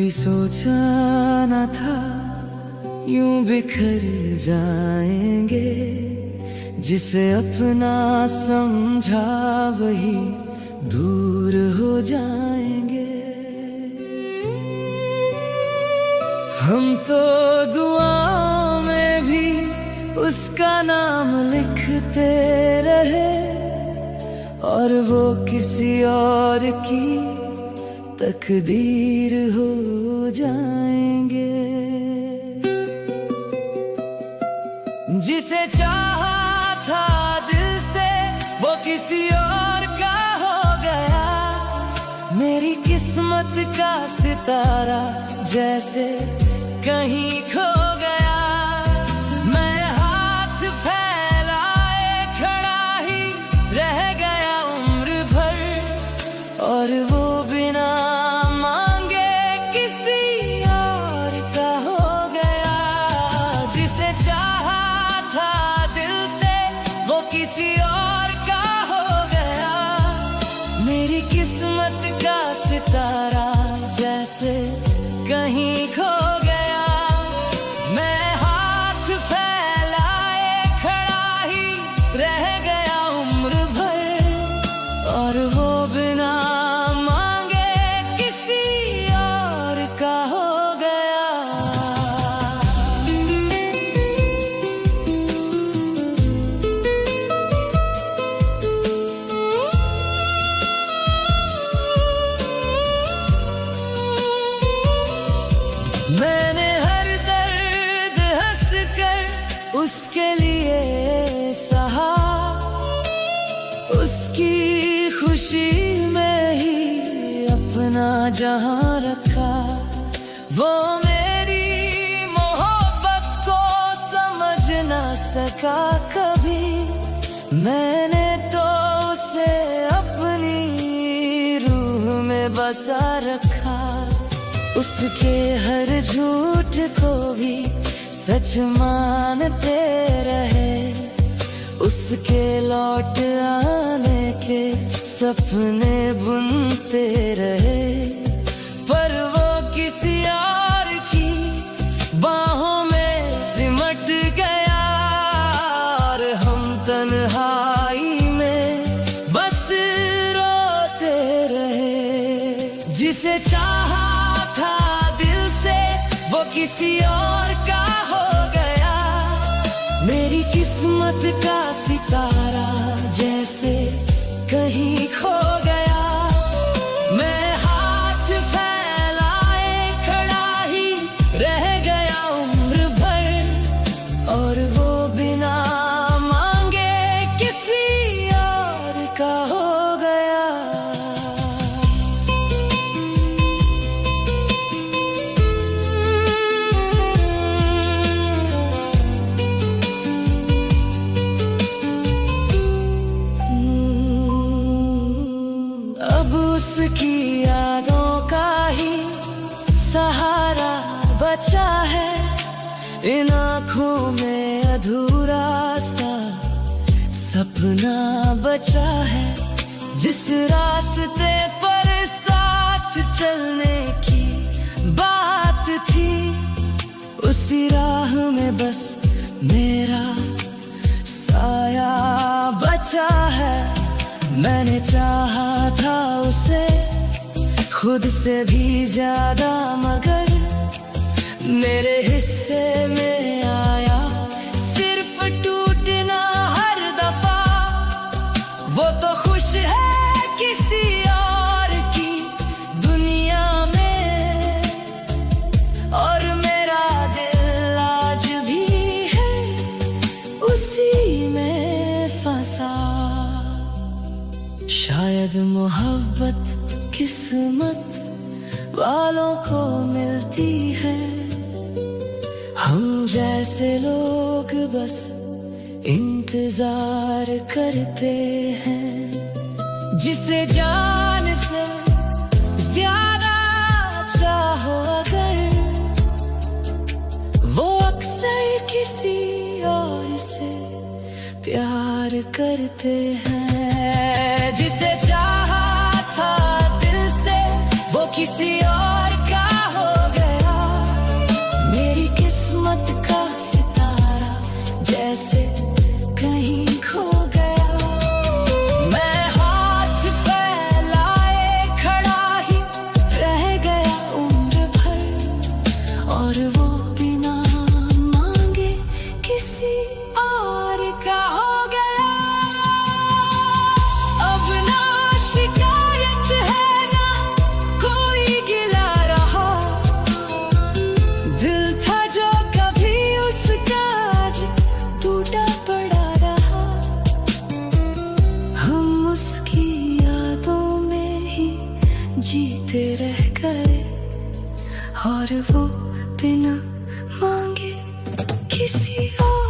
कभी सोचा न था यूं बिखर जाएंगे, जिसे अपना समझा वही दूर हो जाएंगे। हम तो दुआओं में भी उसका नाम लिखते रहे, और वो किसी और की तकदीर हो जाएंगे। जिसे चाहा था दिल से वो किसी और का हो गया। मेरी किस्मत का सितारा जैसे कहीं खो गया। मैं हाथ फैलाए खड़ा ही रह गया उम्र भर, और वो बिना मांगे किसी और का हो गया। जिसे चाहा था दिल से वो किसी और का हो गया। मेरी किस्मत का सितारा जैसे कहीं खो गया। मैं हाथ फैलाए खड़ा ही रह गया उम्र भर, और वो बिना मांगे किसी और का हो गया। मैंने हर दर्द हंस कर उसके लिए सहा, उसकी खुशी में ही अपना जहां रखा। वो मेरी मोहब्बत को समझ ना सका कभी। मैंने तो उसे अपनी रूह में बसा रखा। उसके हर झूठ को भी सच मानते रहे। उसके लौट आने के सपने बुनते रहे। पर वो किसी और की बाहों में सिमट गया, और हम तन्हाई में बस रोते रहे। जिसे चाहा था दिल से वो किसी और का हो गया। मेरी किस्मत का सितारा जैसे कहीं खो गया। मैं हाथ फैलाए खड़ा ही रह गया उम्र भर, और वो बिना मांगे किसी और का हो गया। उसकी यादों का ही सहारा बचा है। इन आँखों में अधूरा सा सपना बचा है। जिस रास्ते पर साथ चलने की बात थी, उसी राह में बस मेरा साया बचा है। मैंने चाहा था उसे खुद से भी ज्यादा, मगर मेरे हिस्से में आया सिर्फ टूटना हर दफा। वो तो खुश है किसी और की दुनिया में, और मेरा दिल आज भी है उसी में फंसा। शायद मोहब्बत किस्मत वालों को मिलती है। हम जैसे लोग बस इंतजार करते हैं। जिसे जान से ज्यादा चाहो अगर, वो अक्सर किसी और से प्यार करते हैं। जिसे चाहा था दिल से वो किसी और का हो जैसे कहीं खो गया। मैं हाथ फैलाए खड़ा ही रह गया उम्र भर, और वो बिना मांगे किसी और का हो गया। अब ना शिकायत है ना कोई गिला रहा, दिल था जो कभी उसका आज टूटा पड़ा रहा। हम उसकी यादों में ही जीते रह गए, और वो बिना मांगे किसी और